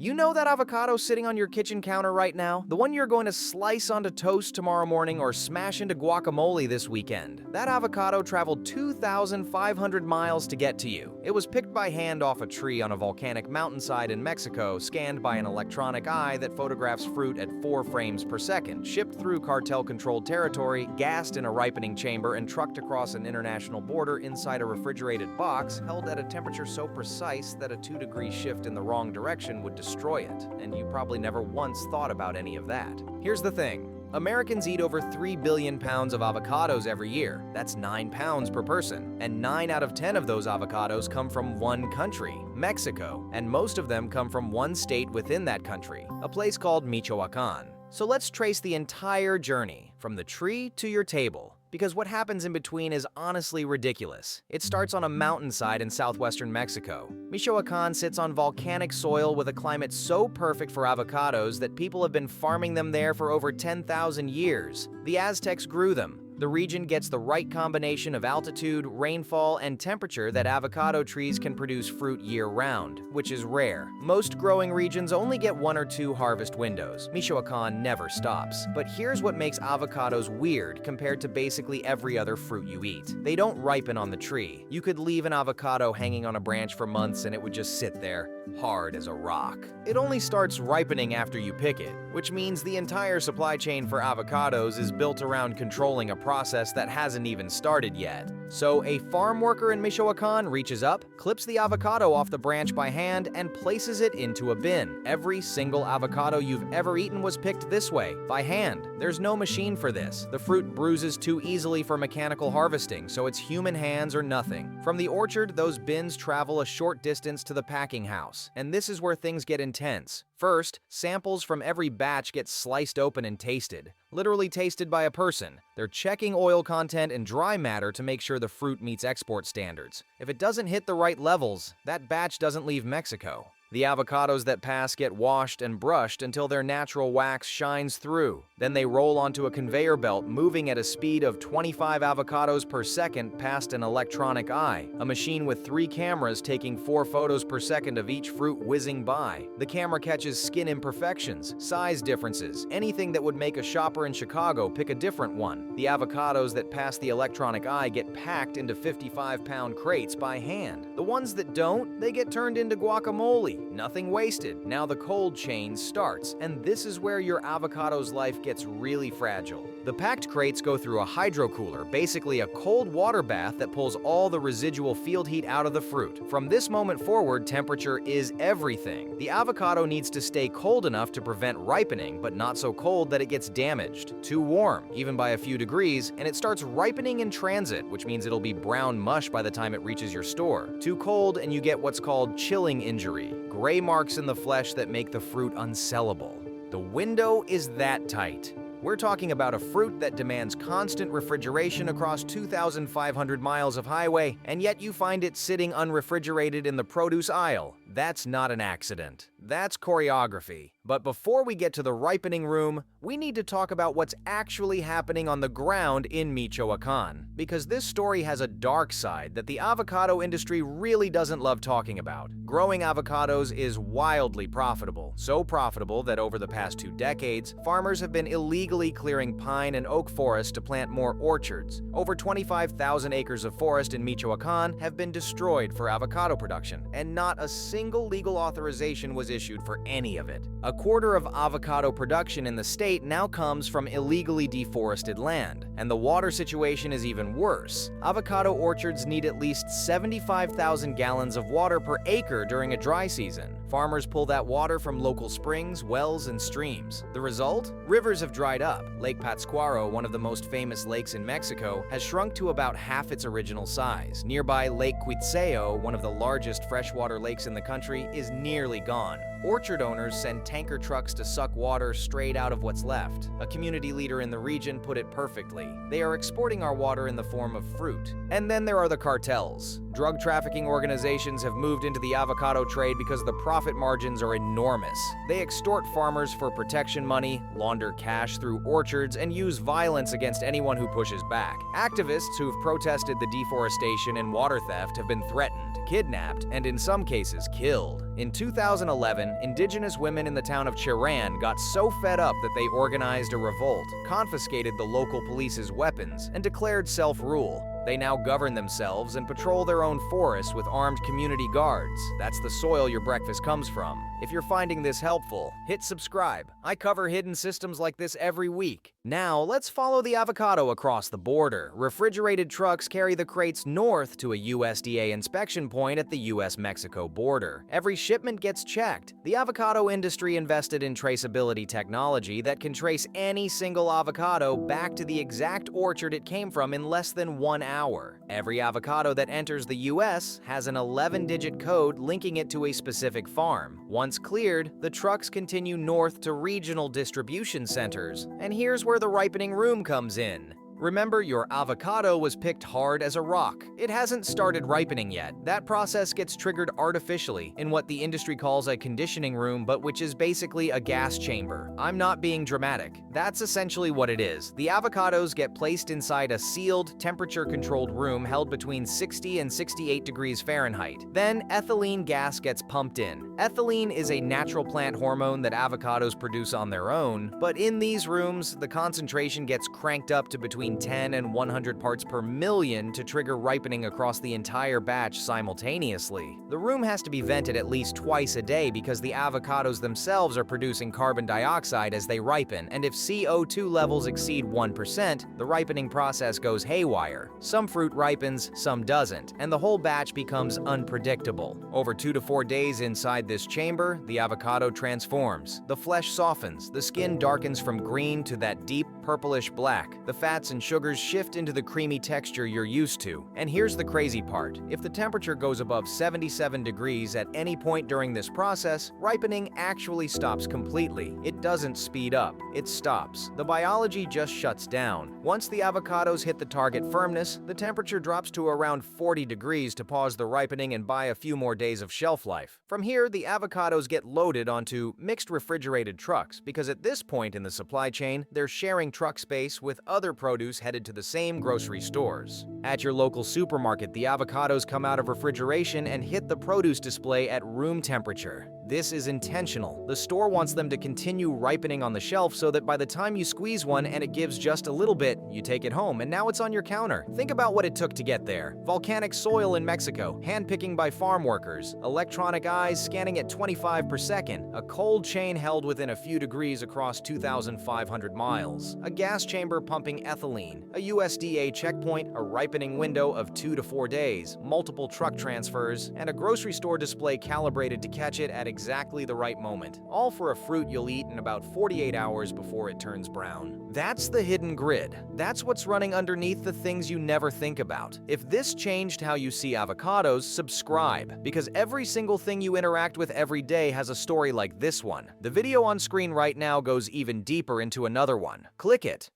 You know that avocado sitting on your kitchen counter right now? The one you're going to slice onto toast tomorrow morning or smash into guacamole this weekend. That avocado traveled 2,500 miles to get to you. It was picked by hand off a tree on a volcanic mountainside in Mexico, scanned by an electronic eye that photographs fruit at 4 frames per second, shipped through cartel-controlled territory, gassed in a ripening chamber, and trucked across an international border inside a refrigerated box held at a temperature so precise that a 2-degree shift in the wrong direction would destroy it, and you probably never once thought about any of that. Here's the thing. Americans eat over 3 billion pounds of avocados every year. That's 9 pounds per person. And 9 out of 10 of those avocados come from one country, Mexico. And most of them come from one state within that country, a place called Michoacán. So let's trace the entire journey, from the tree to your table. Because what happens in between is honestly ridiculous. It starts on a mountainside in southwestern Mexico. Michoacán sits on volcanic soil with a climate so perfect for avocados that people have been farming them there for over 10,000 years. The Aztecs grew them. The region gets the right combination of altitude, rainfall, and temperature that avocado trees can produce fruit year-round, which is rare. Most growing regions only get 1 or 2 harvest windows. Michoacán never stops. But here's what makes avocados weird compared to basically every other fruit you eat. They don't ripen on the tree. You could leave an avocado hanging on a branch for months and it would just sit there, hard as a rock. It only starts ripening after you pick it, which means the entire supply chain for avocados is built around controlling a process that hasn't even started yet. So a farm worker in Michoacán reaches up, clips the avocado off the branch by hand, and places it into a bin. Every single avocado you've ever eaten was picked this way, by hand. There's no machine for this. The fruit bruises too easily for mechanical harvesting, so it's human hands or nothing. From the orchard, those bins travel a short distance to the packing house. And this is where things get intense. First, samples from every batch get sliced open and tasted. Literally tasted by a person. They're checking oil content and dry matter to make sure the fruit meets export standards. If it doesn't hit the right levels, that batch doesn't leave Mexico. The avocados that pass get washed and brushed until their natural wax shines through. Then they roll onto a conveyor belt moving at a speed of 25 avocados per second past an electronic eye, a machine with 3 cameras taking 4 photos per second of each fruit whizzing by. The camera catches skin imperfections, size differences, anything that would make a shopper in Chicago pick a different one. The avocados that pass the electronic eye get packed into 55-pound crates by hand. The ones that don't, they get turned into guacamole. Nothing wasted. Now the cold chain starts, and this is where your avocado's life gets really fragile. The packed crates go through a hydrocooler, basically a cold water bath that pulls all the residual field heat out of the fruit. From this moment forward, temperature is everything. The avocado needs to stay cold enough to prevent ripening, but not so cold that it gets damaged. Too warm, even by a few degrees, and it starts ripening in transit, which means it'll be brown mush by the time it reaches your store. Too cold, and you get what's called chilling injury. Gray marks in the flesh that make the fruit unsellable. The window is that tight. We're talking about a fruit that demands constant refrigeration across 2,500 miles of highway, and yet you find it sitting unrefrigerated in the produce aisle. That's not an accident. That's choreography. But before we get to the ripening room, we need to talk about what's actually happening on the ground in Michoacán, because this story has a dark side that the avocado industry really doesn't love talking about. Growing avocados is wildly profitable, so profitable that over the past 2 decades, farmers have been illegally clearing pine and oak forests to plant more orchards. Over 25,000 acres of forest in Michoacán have been destroyed for avocado production, and not a single legal authorization was issued for any of it. A quarter of avocado production in the state now comes from illegally deforested land, and the water situation is even worse. Avocado orchards need at least 75,000 gallons of water per acre during a dry season. Farmers pull that water from local springs, wells, and streams. The result? Rivers have dried up. Lake Pátzcuaro, one of the most famous lakes in Mexico, has shrunk to about half its original size. Nearby Lake Cuitzeo, one of the largest freshwater lakes in the country, is nearly gone. Orchard owners send tanker trucks to suck water straight out of what's left. A community leader in the region put it perfectly. They are exporting our water in the form of fruit. And then there are the cartels. Drug trafficking organizations have moved into the avocado trade because the profit margins are enormous. They extort farmers for protection money, launder cash through orchards, and use violence against anyone who pushes back. Activists who've protested the deforestation and water theft have been threatened, kidnapped, and in some cases killed. In 2011, indigenous women in the town of Chiran got so fed up that they organized a revolt, confiscated the local police's weapons, and declared self-rule. They now govern themselves and patrol their own forests with armed community guards. That's the soil your breakfast comes from. If you're finding this helpful, hit subscribe. I cover hidden systems like this every week. Now, let's follow the avocado across the border. Refrigerated trucks carry the crates north to a USDA inspection point at the US-Mexico border. Every shipment gets checked. The avocado industry invested in traceability technology that can trace any single avocado back to the exact orchard it came from in less than 1 hour. Every avocado that enters the US has an 11-digit code linking it to a specific farm. Once cleared, the trucks continue north to regional distribution centers. And here's where the ripening room comes in. Remember, your avocado was picked hard as a rock. It hasn't started ripening yet. That process gets triggered artificially in what the industry calls a conditioning room, but which is basically a gas chamber. I'm not being dramatic. That's essentially what it is. The avocados get placed inside a sealed, temperature-controlled room held between 60 and 68 degrees Fahrenheit. Then, ethylene gas gets pumped in. Ethylene is a natural plant hormone that avocados produce on their own, but in these rooms, the concentration gets cranked up to between 10 and 100 parts per million to trigger ripening across the entire batch simultaneously. The room has to be vented at least twice a day because the avocados themselves are producing carbon dioxide as they ripen, and if CO2 levels exceed 1%, the ripening process goes haywire. Some fruit ripens, some doesn't, and the whole batch becomes unpredictable. Over 2 to 4 days inside this chamber, the avocado transforms. The flesh softens, the skin darkens from green to that deep purplish black. The fats and sugars shift into the creamy texture you're used to. And here's the crazy part. If the temperature goes above 77 degrees at any point during this process, ripening actually stops completely. It doesn't speed up, it stops. The biology just shuts down. Once the avocados hit the target firmness, the temperature drops to around 40 degrees to pause the ripening and buy a few more days of shelf life. From here, the avocados get loaded onto mixed refrigerated trucks because at this point in the supply chain, they're sharing truck space with other produce headed to the same grocery stores. At your local supermarket, the avocados come out of refrigeration and hit the produce display at room temperature. This is intentional. The store wants them to continue ripening on the shelf so that by the time you squeeze one and it gives just a little bit, you take it home and now it's on your counter. Think about what it took to get there. Volcanic soil in Mexico, hand-picking by farm workers, electronic eyes scanning at 25 per second, a cold chain held within a few degrees across 2,500 miles, a gas chamber pumping ethylene, a USDA checkpoint, a ripening window of 2 to 4 days, multiple truck transfers, and a grocery store display calibrated to catch it at exactly the right moment, all for a fruit you'll eat in about 48 hours before it turns brown. That's the hidden grid. That's what's running underneath the things you never think about. If this changed how you see avocados, subscribe, because every single thing you interact with every day has a story like this one. The video on screen right now goes even deeper into another one. Click it.